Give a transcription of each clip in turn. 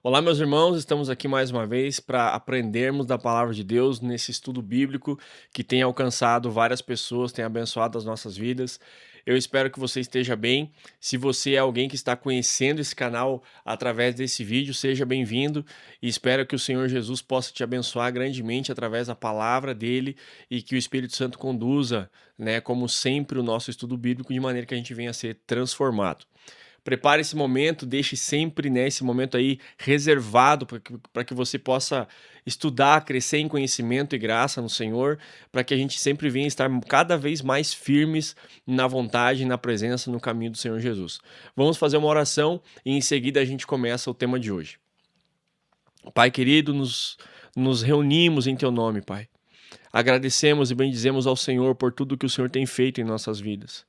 Olá, meus irmãos, estamos aqui mais uma vez para aprendermos da palavra de Deus nesse estudo bíblico que tem alcançado várias pessoas, tem abençoado as nossas vidas. Eu espero que você esteja bem. Se você é alguém que está conhecendo esse canal através desse vídeo, seja bem-vindo e espero que o Senhor Jesus possa te abençoar grandemente através da palavra dele e que o Espírito Santo conduza, né, como sempre, o nosso estudo bíblico de maneira que a gente venha a ser transformado. Prepare esse momento, deixe sempre, né, esse momento aí reservado para que você possa estudar, crescer em conhecimento e graça no Senhor, para que a gente sempre venha estar cada vez mais firmes na vontade, na presença, no caminho do Senhor Jesus. Vamos fazer uma oração e em seguida a gente começa o tema de hoje. Pai querido, nos reunimos em Teu nome, Pai. Agradecemos e bendizemos ao Senhor por tudo que o Senhor tem feito em nossas vidas.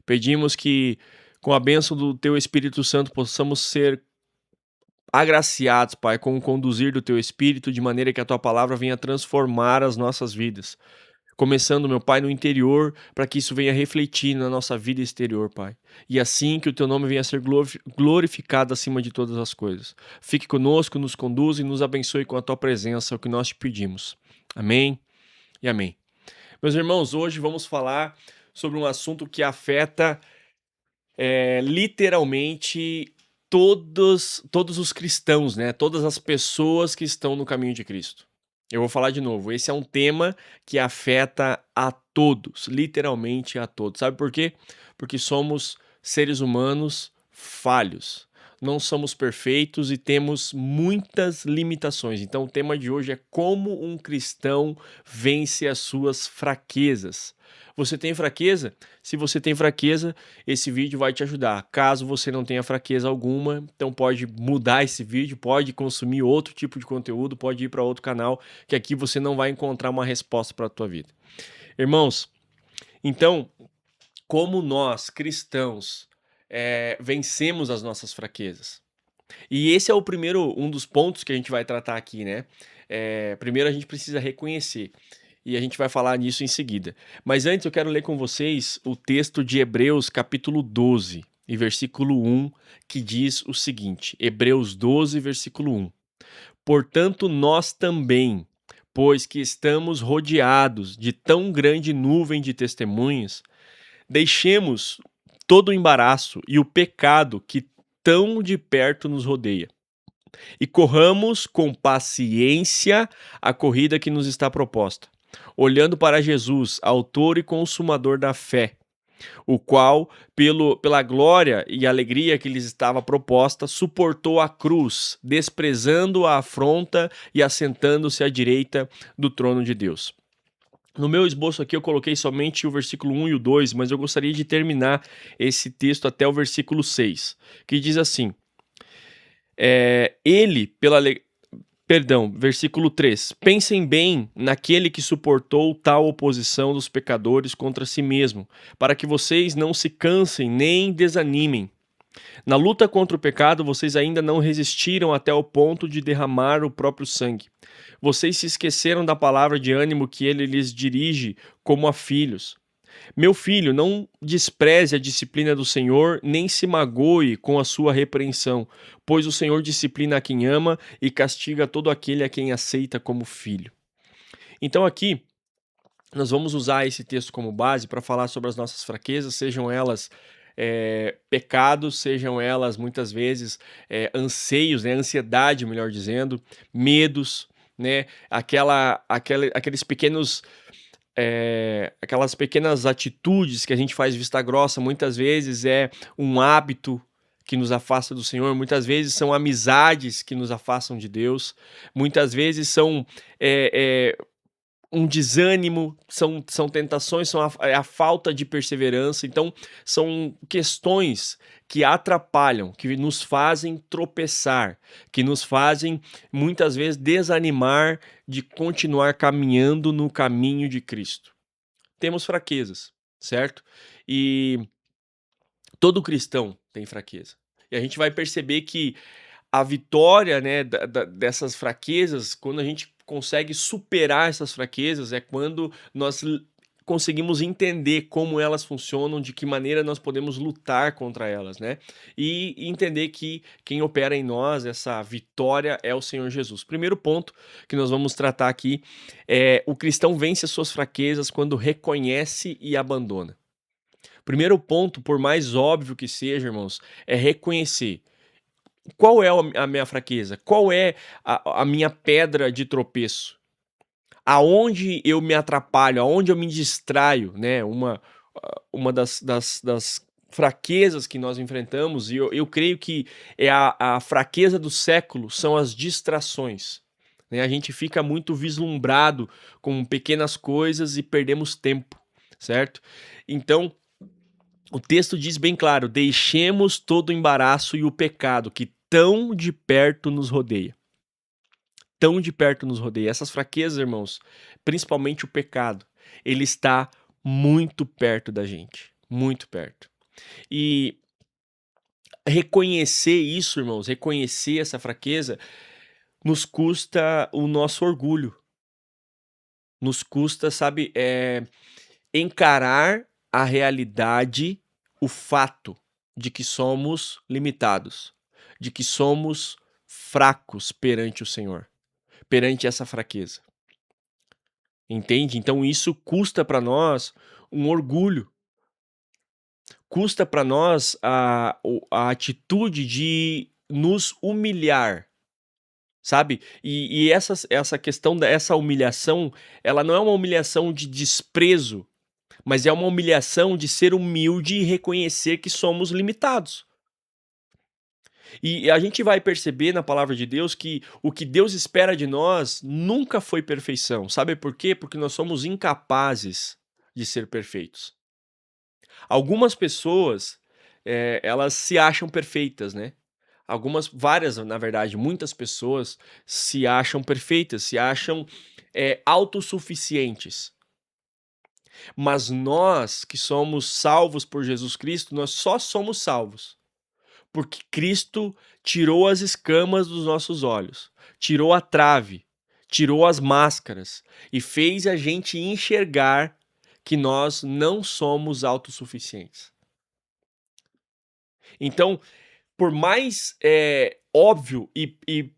Pedimos que, com a bênção do Teu Espírito Santo, possamos ser agraciados, Pai, com o conduzir do Teu Espírito, de maneira que a Tua palavra venha transformar as nossas vidas. Começando, meu Pai, no interior, para que isso venha refletir na nossa vida exterior, Pai. E assim que o Teu nome venha a ser glorificado acima de todas as coisas. Fique conosco, nos conduza e nos abençoe com a Tua presença, é o que nós te pedimos. Amém e amém. Meus irmãos, hoje vamos falar sobre um assunto que afeta literalmente todos os cristãos, né? Todas as pessoas que estão no caminho de Cristo. Eu vou falar de novo. Esse é um tema que afeta a todos, literalmente a todos. Sabe por quê? Porque somos seres humanos falhos. Não somos perfeitos e temos muitas limitações. Então, o tema de hoje é como um cristão vence as suas fraquezas. Você tem fraqueza? Se você tem fraqueza, esse vídeo vai te ajudar. Caso você não tenha fraqueza alguma, então pode mudar esse vídeo, pode consumir outro tipo de conteúdo, pode ir para outro canal, que aqui você não vai encontrar uma resposta para a tua vida. Irmãos, então, como nós, cristãos, vencemos as nossas fraquezas? E esse é um dos pontos que a gente vai tratar aqui, né? Primeiro a gente precisa reconhecer. E a gente vai falar nisso em seguida. Mas antes eu quero ler com vocês o texto de Hebreus, capítulo 12, e versículo 1, que diz o seguinte: Hebreus 12, versículo 1. Portanto, nós também, pois que estamos rodeados de tão grande nuvem de testemunhas, deixemos todo o embaraço e o pecado que tão de perto nos rodeia, e corramos com paciência a corrida que nos está proposta, olhando para Jesus, autor e consumador da fé, o qual, pela glória e alegria que lhes estava proposta, suportou a cruz, desprezando a afronta e assentando-se à direita do trono de Deus. No meu esboço aqui eu coloquei somente o versículo 1 e o 2, mas eu gostaria de terminar esse texto até o versículo 6, que diz assim: ele, versículo 3. Pensem bem naquele que suportou tal oposição dos pecadores contra si mesmo, para que vocês não se cansem nem desanimem. Na luta contra o pecado, vocês ainda não resistiram até o ponto de derramar o próprio sangue. Vocês se esqueceram da palavra de ânimo que ele lhes dirige como a filhos. Meu filho, não despreze a disciplina do Senhor, nem se magoe com a sua repreensão, pois o Senhor disciplina a quem ama e castiga todo aquele a quem aceita como filho. Então aqui nós vamos usar esse texto como base para falar sobre as nossas fraquezas, sejam elas pecados, sejam elas muitas vezes anseios, né, ansiedade, melhor dizendo, medos, né, aqueles pequenos aquelas pequenas atitudes que a gente faz vista grossa, muitas vezes é um hábito que nos afasta do Senhor, muitas vezes são amizades que nos afastam de Deus, muitas vezes são um desânimo, são tentações, a falta de perseverança. Então, são questões que atrapalham, que nos fazem tropeçar, que nos fazem, muitas vezes, desanimar de continuar caminhando no caminho de Cristo. Temos fraquezas, certo? E todo cristão tem fraqueza. E a gente vai perceber que a vitória, né, dessas fraquezas, quando a gente consegue superar essas fraquezas, é quando nós conseguimos entender como elas funcionam, de que maneira nós podemos lutar contra elas, né? E entender que quem opera em nós essa vitória é o Senhor Jesus. Primeiro ponto que nós vamos tratar aqui é: o cristão vence as suas fraquezas quando reconhece e abandona. Primeiro ponto, por mais óbvio que seja, irmãos, é reconhecer qual é a minha fraqueza, qual é a minha pedra de tropeço, aonde eu me atrapalho, aonde eu me distraio, né? Uma das fraquezas que nós enfrentamos, e eu creio que é a fraqueza do século, são as distrações. Né? A gente fica muito vislumbrado com pequenas coisas e perdemos tempo, certo? Então, o texto diz bem claro: deixemos todo o embaraço e o pecado que tão de perto nos rodeia. Tão de perto nos rodeia. Essas fraquezas, irmãos, principalmente o pecado, ele está muito perto da gente. Muito perto. E reconhecer isso, irmãos, reconhecer essa fraqueza, nos custa o nosso orgulho. Nos custa, sabe, encarar a realidade, o fato de que somos limitados, de que somos fracos perante o Senhor, perante essa fraqueza. Entende? Então isso custa para nós um orgulho, custa para nós a atitude de nos humilhar, sabe? E essa questão dessa humilhação, ela não é uma humilhação de desprezo, mas é uma humilhação de ser humilde e reconhecer que somos limitados. E a gente vai perceber na palavra de Deus que o que Deus espera de nós nunca foi perfeição. Sabe por quê? Porque nós somos incapazes de ser perfeitos. Algumas pessoas, elas se acham perfeitas, né? Várias, na verdade, muitas pessoas se acham perfeitas, se acham autossuficientes. Mas nós que somos salvos por Jesus Cristo, nós só somos salvos porque Cristo tirou as escamas dos nossos olhos, tirou a trave, tirou as máscaras e fez a gente enxergar que nós não somos autossuficientes. Então, por mais óbvio e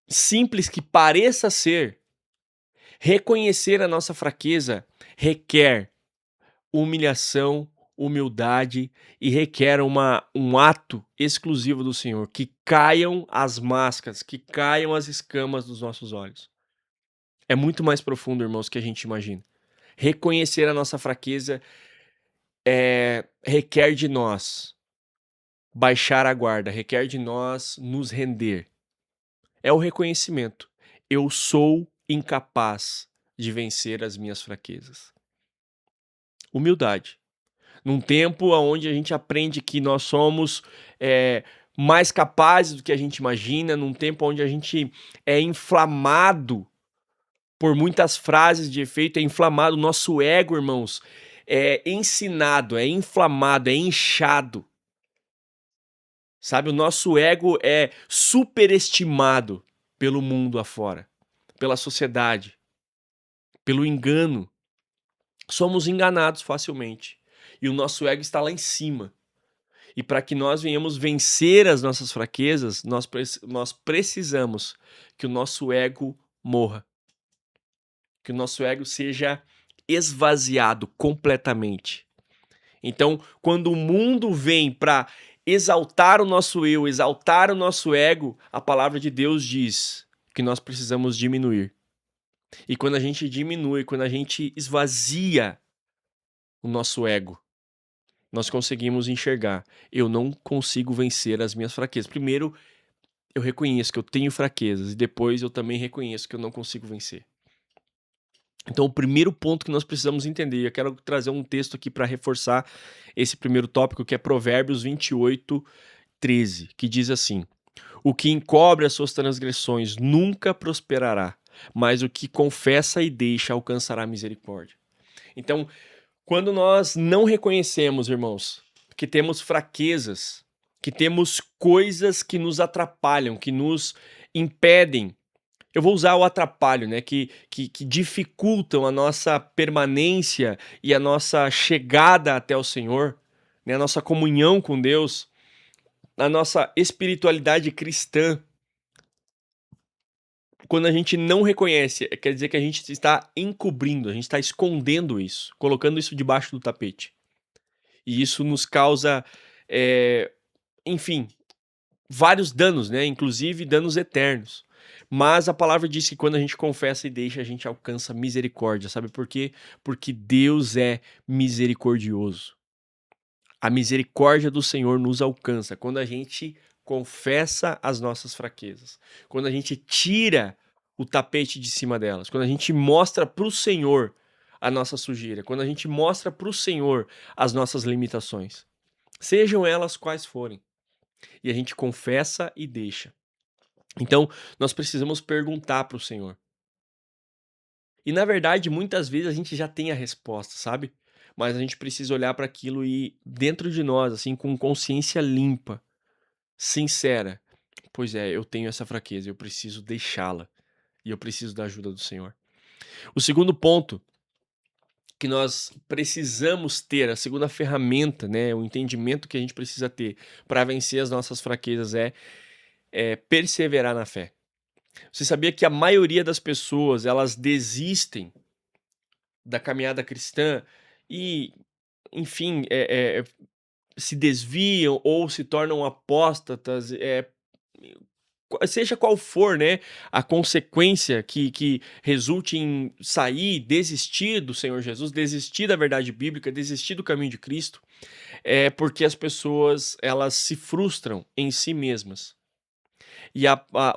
simples que pareça ser, reconhecer a nossa fraqueza requer humilhação, humildade e requer um ato exclusivo do Senhor, que caiam as máscaras, que caiam as escamas dos nossos olhos. É muito mais profundo, irmãos, que a gente imagina. Reconhecer a nossa fraqueza requer de nós baixar a guarda, requer de nós nos render. É o reconhecimento. Eu sou incapaz de vencer as minhas fraquezas. Humildade. Num tempo onde a gente aprende que nós somos mais capazes do que a gente imagina, num tempo onde a gente é inflamado por muitas frases de efeito, é inflamado, o nosso ego, irmãos, é ensinado, é inflamado, é inchado. Sabe, o nosso ego é superestimado pelo mundo afora, pela sociedade, pelo engano. Somos enganados facilmente. E o nosso ego está lá em cima. E para que nós venhamos vencer as nossas fraquezas, nós precisamos que o nosso ego morra. Que o nosso ego seja esvaziado completamente. Então, quando o mundo vem para exaltar o nosso eu, exaltar o nosso ego, a palavra de Deus diz que nós precisamos diminuir. E quando a gente diminui, quando a gente esvazia o nosso ego, nós conseguimos enxergar: eu não consigo vencer as minhas fraquezas. Primeiro, eu reconheço que eu tenho fraquezas e depois eu também reconheço que eu não consigo vencer. Então, o primeiro ponto que nós precisamos entender, eu quero trazer um texto aqui para reforçar esse primeiro tópico, que é Provérbios 28:13, que diz assim: o que encobre as suas transgressões nunca prosperará, mas o que confessa e deixa alcançará misericórdia. Então, quando nós não reconhecemos, irmãos, que temos fraquezas, que temos coisas que nos atrapalham, que nos impedem Eu vou usar o atrapalho, né, que dificultam a nossa permanência e a nossa chegada até o Senhor, né, a nossa comunhão com Deus, a nossa espiritualidade cristã. Quando a gente não reconhece, quer dizer que a gente está encobrindo, a gente está escondendo isso, colocando isso debaixo do tapete. E isso nos causa, eh, enfim, vários danos, né, inclusive danos eternos. Mas a palavra diz que quando a gente confessa e deixa, a gente alcança misericórdia, sabe por quê? Porque Deus é misericordioso. A misericórdia do Senhor nos alcança quando a gente confessa as nossas fraquezas, quando a gente tira o tapete de cima delas, quando a gente mostra para o Senhor a nossa sujeira, quando a gente mostra para o Senhor as nossas limitações, sejam elas quais forem, e a gente confessa e deixa. Então, nós precisamos perguntar para o Senhor. E na verdade, muitas vezes a gente já tem a resposta, sabe? Mas a gente precisa olhar para aquilo e dentro de nós, assim, com consciência limpa, sincera. Pois é, eu tenho essa fraqueza, eu preciso deixá-la e eu preciso da ajuda do Senhor. O segundo ponto que nós precisamos ter, a segunda ferramenta, né, o entendimento que a gente precisa ter para vencer as nossas fraquezas é perseverar na fé. Você sabia que a maioria das pessoas, elas desistem da caminhada cristã e, enfim, se desviam ou se tornam apóstatas, seja qual for, né, a consequência que resulte em sair, desistir do Senhor Jesus, desistir da verdade bíblica, desistir do caminho de Cristo, é porque as pessoas elas se frustram em si mesmas. E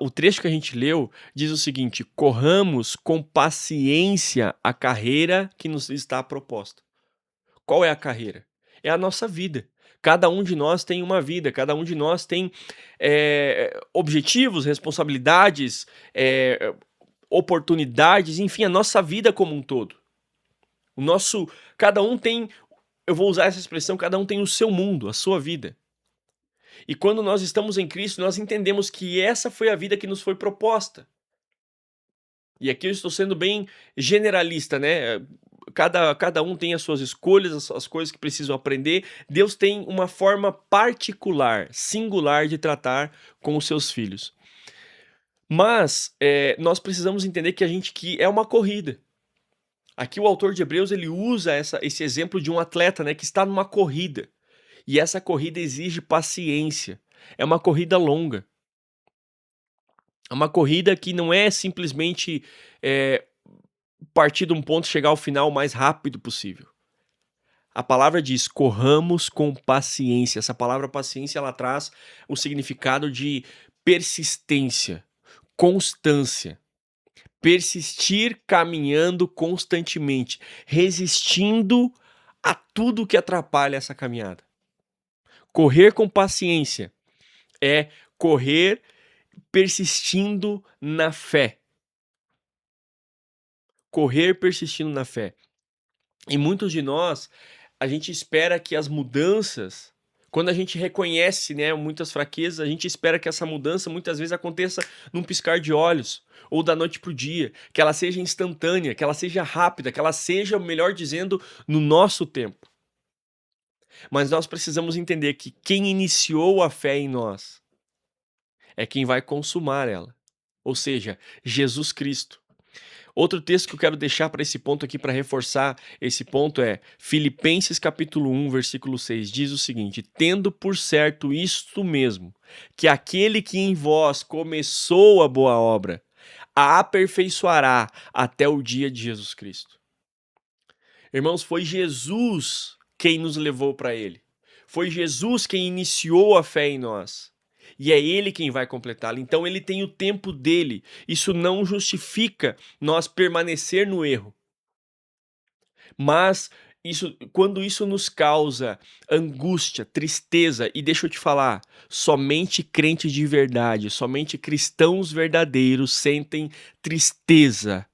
o trecho que a gente leu diz o seguinte: corramos com paciência a carreira que nos está proposta. Qual é a carreira? É a nossa vida. Cada um de nós tem uma vida, cada um de nós tem objetivos, responsabilidades, oportunidades, enfim, a nossa vida como um todo. O nosso, cada um tem, eu vou usar essa expressão, cada um tem o seu mundo, a sua vida. E quando nós estamos em Cristo, nós entendemos que essa foi a vida que nos foi proposta. E aqui eu estou sendo bem generalista, né? Cada um tem as suas escolhas, as coisas que precisam aprender. Deus tem uma forma particular, singular de tratar com os seus filhos. Mas nós precisamos entender que é uma corrida. Aqui o autor de Hebreus ele usa esse exemplo de um atleta, né, que está numa corrida. E essa corrida exige paciência. É uma corrida longa. É uma corrida que não é simplesmente partir de um ponto e chegar ao final o mais rápido possível. A palavra diz: corramos com paciência. Essa palavra paciência ela traz o significado de persistência, constância. Persistir caminhando constantemente, resistindo a tudo que atrapalha essa caminhada. Correr com paciência é correr persistindo na fé. Correr persistindo na fé. E muitos de nós, a gente espera que as mudanças, quando a gente reconhece, né, muitas fraquezas, a gente espera que essa mudança muitas vezes aconteça num piscar de olhos, ou da noite para o dia, que ela seja instantânea, que ela seja rápida, que ela seja, melhor dizendo, no nosso tempo. Mas nós precisamos entender que quem iniciou a fé em nós é quem vai consumar ela, ou seja, Jesus Cristo. Outro texto que eu quero deixar para esse ponto aqui, para reforçar esse ponto, é Filipenses capítulo 1, versículo 6, diz o seguinte: tendo por certo isto mesmo, que aquele que em vós começou a boa obra, a aperfeiçoará até o dia de Jesus Cristo. Irmãos, foi Jesus quem nos levou para ele. Foi Jesus quem iniciou a fé em nós. E é ele quem vai completá-la. Então ele tem o tempo dele. Isso não justifica nós permanecer no erro. Mas quando isso nos causa angústia, tristeza, e deixa eu te falar, somente crentes de verdade, somente cristãos verdadeiros sentem tristeza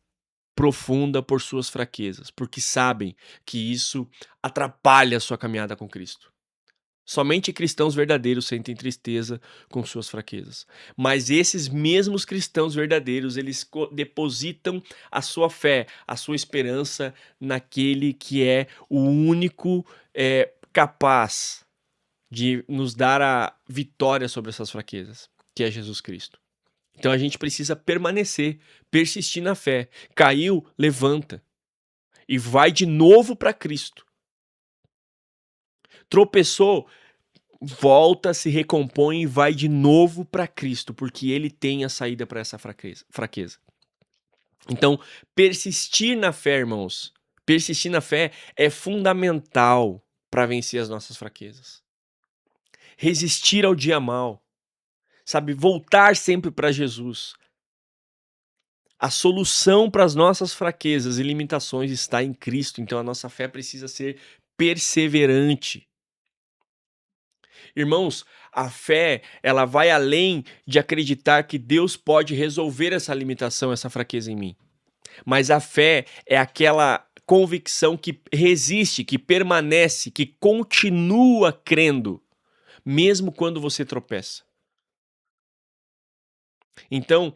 profunda por suas fraquezas, porque sabem que isso atrapalha a sua caminhada com Cristo. Somente cristãos verdadeiros sentem tristeza com suas fraquezas. Mas esses mesmos cristãos verdadeiros, eles depositam a sua fé, a sua esperança naquele que é o único capaz de nos dar a vitória sobre essas fraquezas, que é Jesus Cristo. Então a gente precisa permanecer, persistir na fé. Caiu, levanta e vai de novo para Cristo. Tropeçou, volta, se recompõe e vai de novo para Cristo, porque ele tem a saída para essa fraqueza. Então, persistir na fé, irmãos, persistir na fé é fundamental para vencer as nossas fraquezas. Resistir ao dia mal, sabe? Voltar sempre para Jesus. A solução para as nossas fraquezas e limitações está em Cristo, então a nossa fé precisa ser perseverante. Irmãos, a fé, ela vai além de acreditar que Deus pode resolver essa limitação, essa fraqueza em mim. Mas a fé é aquela convicção que resiste, que permanece, que continua crendo, mesmo quando você tropeça. Então,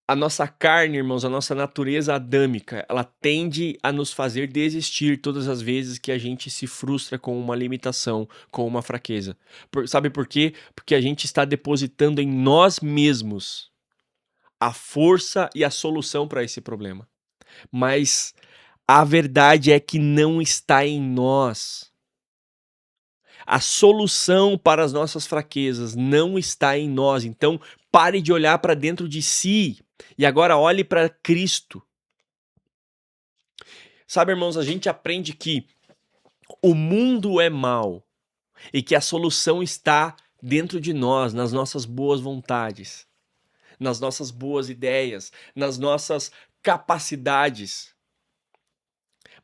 a nossa carne, irmãos, a nossa natureza adâmica, ela tende a nos fazer desistir todas as vezes que a gente se frustra com uma limitação, com uma fraqueza. Sabe por quê? Porque a gente está depositando em nós mesmos a força e a solução para esse problema. Mas a verdade é que não está em nós. A solução para as nossas fraquezas não está em nós. Então, pare de olhar para dentro de si e agora olhe para Cristo. Sabe, irmãos, a gente aprende que o mundo é mau e que a solução está dentro de nós, nas nossas boas vontades, nas nossas boas ideias, nas nossas capacidades.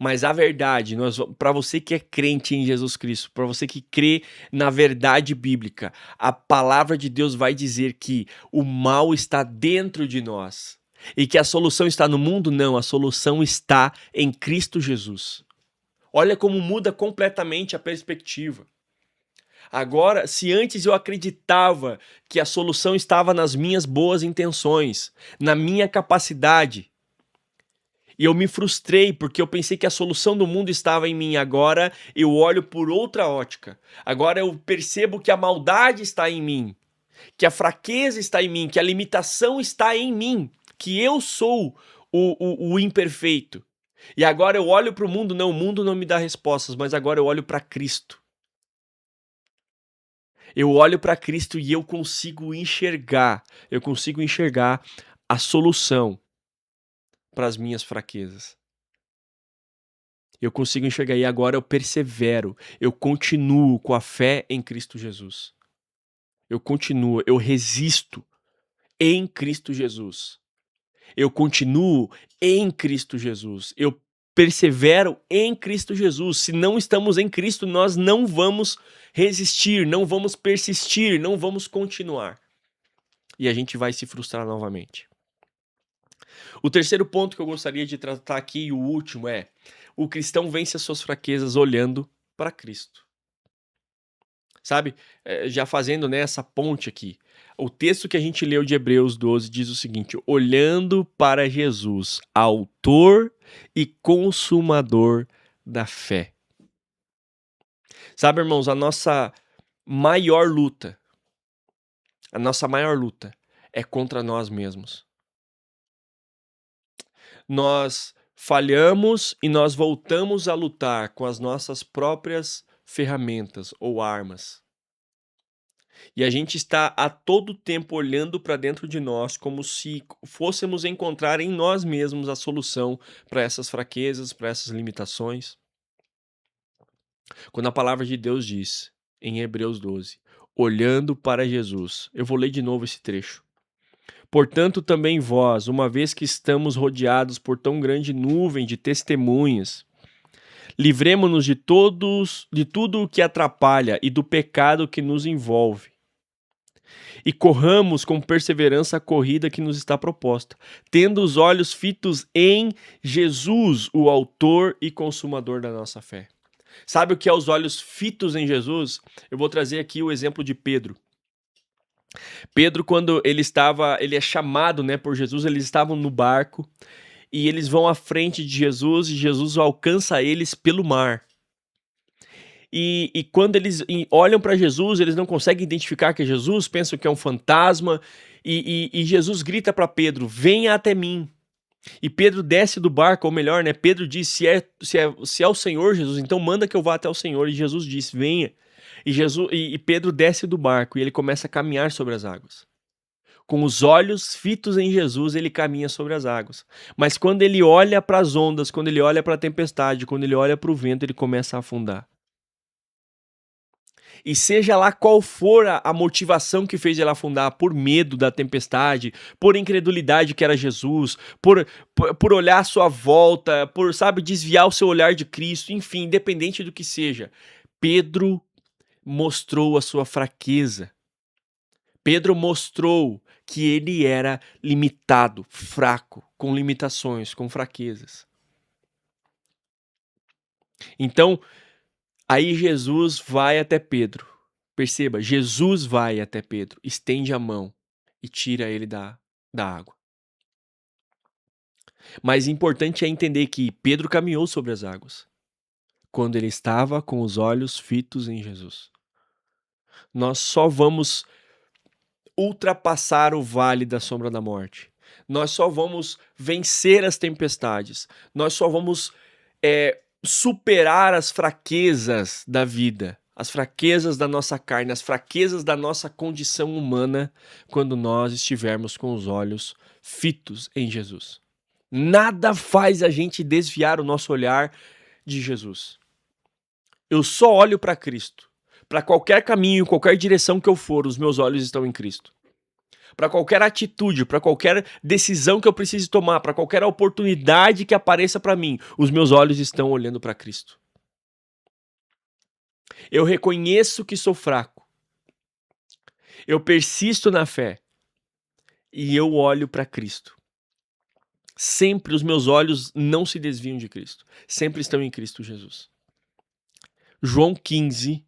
Mas a verdade, para você que é crente em Jesus Cristo, para você que crê na verdade bíblica, a palavra de Deus vai dizer que o mal está dentro de nós. E que a solução está no mundo? Não, a solução está em Cristo Jesus. Olha como muda completamente a perspectiva. Agora, se antes eu acreditava que a solução estava nas minhas boas intenções, na minha capacidade, e eu me frustrei porque eu pensei que a solução do mundo estava em mim. Agora eu olho por outra ótica. Agora eu percebo que a maldade está em mim, que a fraqueza está em mim, que a limitação está em mim, que eu sou o imperfeito. E agora eu olho para o mundo, não, o mundo não me dá respostas, mas agora eu olho para Cristo. Eu olho para Cristo e eu consigo enxergar a solução para as minhas fraquezas. Eu consigo enxergar e agora eu persevero, eu continuo com a fé em Cristo Jesus. Eu continuo, eu resisto em Cristo Jesus. Eu continuo em Cristo Jesus. Eu persevero em Cristo Jesus. Se não estamos em Cristo, nós não vamos resistir, não vamos persistir, não vamos continuar. E a gente vai se frustrar novamente. O terceiro ponto que eu gostaria de tratar aqui, e o último, é: o cristão vence as suas fraquezas olhando para Cristo. Sabe, já fazendo, né, essa ponte aqui, o texto que a gente leu de Hebreus 12 diz o seguinte: olhando para Jesus, autor e consumador da fé. Sabe, irmãos, a nossa maior luta é contra nós mesmos. Nós falhamos e nós voltamos a lutar com as nossas próprias ferramentas ou armas. E a gente está a todo tempo olhando para dentro de nós como se fôssemos encontrar em nós mesmos a solução para essas fraquezas, para essas limitações. Quando a palavra de Deus diz, em Hebreus 12, olhando para Jesus, eu vou ler de novo esse trecho. Portanto, também vós, uma vez que estamos rodeados por tão grande nuvem de testemunhas, livremo-nos de tudo o que atrapalha e do pecado que nos envolve. E corramos com perseverança a corrida que nos está proposta, tendo os olhos fitos em Jesus, o autor e consumador da nossa fé. Sabe o que é os olhos fitos em Jesus? Eu vou trazer aqui o exemplo de Pedro. Pedro, quando ele é chamado, né, por Jesus, eles estavam no barco e eles vão à frente de Jesus e Jesus alcança eles pelo mar. E quando eles olham para Jesus, eles não conseguem identificar que é Jesus, pensam que é um fantasma, e Jesus grita para Pedro: venha até mim. E Pedro desce do barco, ou melhor, né? Pedro diz: se é o Senhor, Jesus, então manda que eu vá até o Senhor. E Jesus diz: venha. E Pedro desce do barco e ele começa a caminhar sobre as águas. Com os olhos fitos em Jesus, ele caminha sobre as águas. Mas quando ele olha para as ondas, quando ele olha para a tempestade, quando ele olha para o vento, ele começa a afundar. E seja lá qual for a motivação que fez ele afundar, por medo da tempestade, por incredulidade que era Jesus, por olhar à sua volta, por, sabe, desviar o seu olhar de Cristo, enfim, independente do que seja, Pedro mostrou a sua fraqueza. Pedro mostrou que ele era limitado, fraco, com limitações, com fraquezas. Então, aí Jesus vai até Pedro. Perceba, Jesus vai até Pedro, estende a mão e tira ele da água. Mas importante é entender que Pedro caminhou sobre as águas quando ele estava com os olhos fitos em Jesus. Nós só vamos ultrapassar o vale da sombra da morte. Nós só vamos vencer as tempestades. Nós só vamos superar as fraquezas da vida, as fraquezas da nossa carne, as fraquezas da nossa condição humana, quando nós estivermos com os olhos fitos em Jesus. Nada faz a gente desviar o nosso olhar de Jesus. Eu só olho para Cristo. Para qualquer caminho, qualquer direção que eu for, os meus olhos estão em Cristo. Para qualquer atitude, para qualquer decisão que eu precise tomar, para qualquer oportunidade que apareça para mim, os meus olhos estão olhando para Cristo. Eu reconheço que sou fraco. Eu persisto na fé. E eu olho para Cristo. Sempre os meus olhos não se desviam de Cristo. Sempre estão em Cristo Jesus. João 15,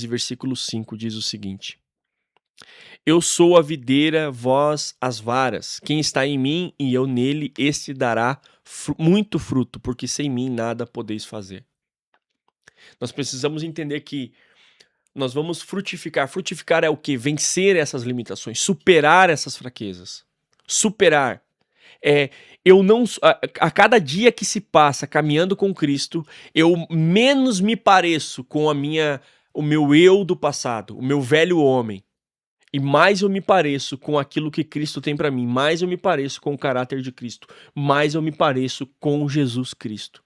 versículo 5 diz o seguinte: eu sou a videira, vós as varas. Quem está em mim e eu nele, este dará muito fruto, porque sem mim nada podeis fazer. Nós precisamos entender que nós vamos frutificar. Frutificar é o quê? Vencer essas limitações, superar essas fraquezas. Superar. Eu não, a cada dia que se passa caminhando com Cristo, eu menos me pareço com o meu eu do passado, o meu velho homem. E mais eu me pareço com aquilo que Cristo tem para mim, mais eu me pareço com o caráter de Cristo, mais eu me pareço com Jesus Cristo.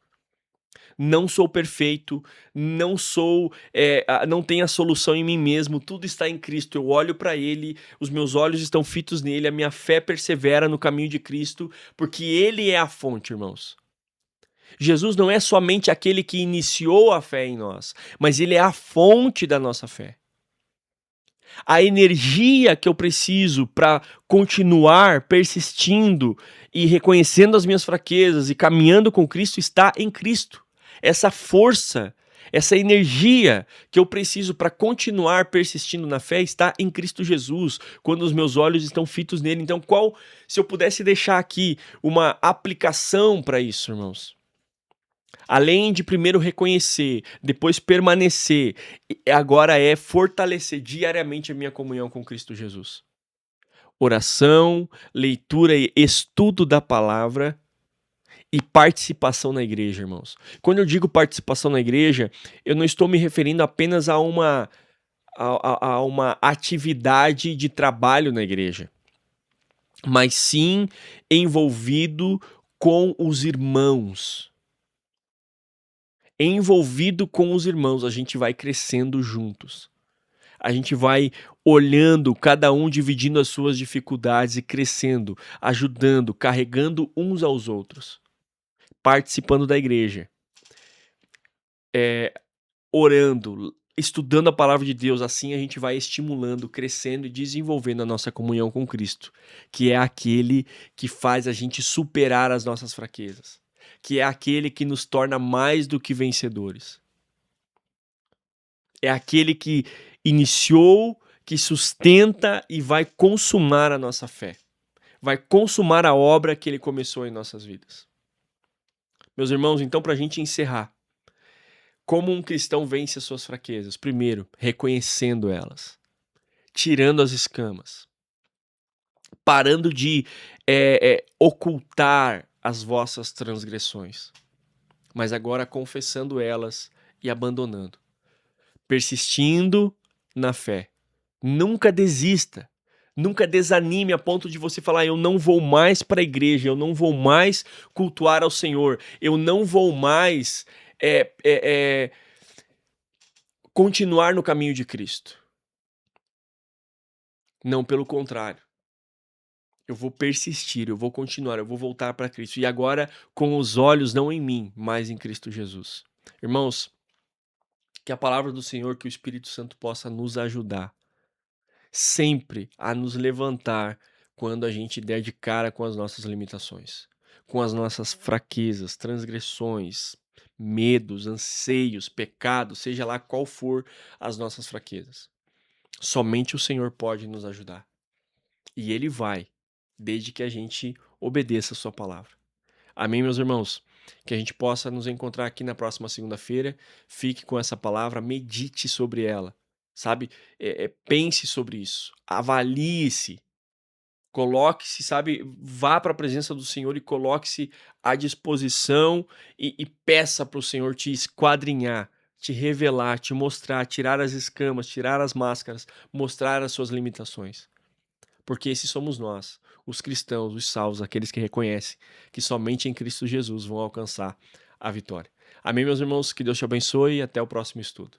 Não sou perfeito, não tenho a solução em mim mesmo, tudo está em Cristo. Eu olho para Ele, os meus olhos estão fitos nele, a minha fé persevera no caminho de Cristo, porque Ele é a fonte, irmãos. Jesus não é somente aquele que iniciou a fé em nós, mas Ele é a fonte da nossa fé. A energia que eu preciso para continuar persistindo e reconhecendo as minhas fraquezas e caminhando com Cristo está em Cristo. Essa força, essa energia que eu preciso para continuar persistindo na fé está em Cristo Jesus, quando os meus olhos estão fitos nele. Então, se eu pudesse deixar aqui uma aplicação para isso, irmãos? Além de primeiro reconhecer, depois permanecer, agora é fortalecer diariamente a minha comunhão com Cristo Jesus. Oração, leitura e estudo da palavra e participação na igreja, irmãos. Quando eu digo participação na igreja, eu não estou me referindo apenas a uma atividade de trabalho na igreja, mas sim envolvido com os irmãos. Envolvido com os irmãos, a gente vai crescendo juntos. A gente vai olhando, cada um dividindo as suas dificuldades e crescendo, ajudando, carregando uns aos outros. Participando da igreja. Orando, estudando a palavra de Deus, assim a gente vai estimulando, crescendo e desenvolvendo a nossa comunhão com Cristo, que é aquele que faz a gente superar as nossas fraquezas. que é aquele que nos torna mais do que vencedores. É aquele que iniciou, que sustenta e vai consumar a nossa fé. Vai consumar a obra que ele começou em nossas vidas. Meus irmãos, então, para a gente encerrar, como um cristão vence as suas fraquezas? Primeiro, reconhecendo elas, tirando as escamas, parando de ocultar as vossas transgressões, mas agora confessando elas e abandonando, persistindo na fé. Nunca desista, nunca desanime a ponto de você falar: eu não vou mais para a igreja, eu não vou mais cultuar ao Senhor, eu não vou mais continuar no caminho de Cristo. Não, pelo contrário. Eu vou persistir, eu vou continuar, eu vou voltar para Cristo. E agora com os olhos não em mim, mas em Cristo Jesus. Irmãos, que a palavra do Senhor, que o Espírito Santo possa nos ajudar sempre a nos levantar quando a gente der de cara com as nossas limitações, com as nossas fraquezas, transgressões, medos, anseios, pecados, seja lá qual for as nossas fraquezas. Somente o Senhor pode nos ajudar. E Ele vai, desde que a gente obedeça a sua palavra. Amém, meus irmãos? Que a gente possa nos encontrar aqui na próxima segunda-feira. Fique com essa palavra, medite sobre ela, sabe? Pense sobre isso, avalie-se, coloque-se, sabe? Vá para a presença do Senhor e coloque-se à disposição e peça para o Senhor te esquadrinhar, te revelar, te mostrar, tirar as escamas, tirar as máscaras, mostrar as suas limitações. Porque esses somos nós, os cristãos, os salvos, aqueles que reconhecem que somente em Cristo Jesus vão alcançar a vitória. Amém, meus irmãos? Que Deus te abençoe e até o próximo estudo.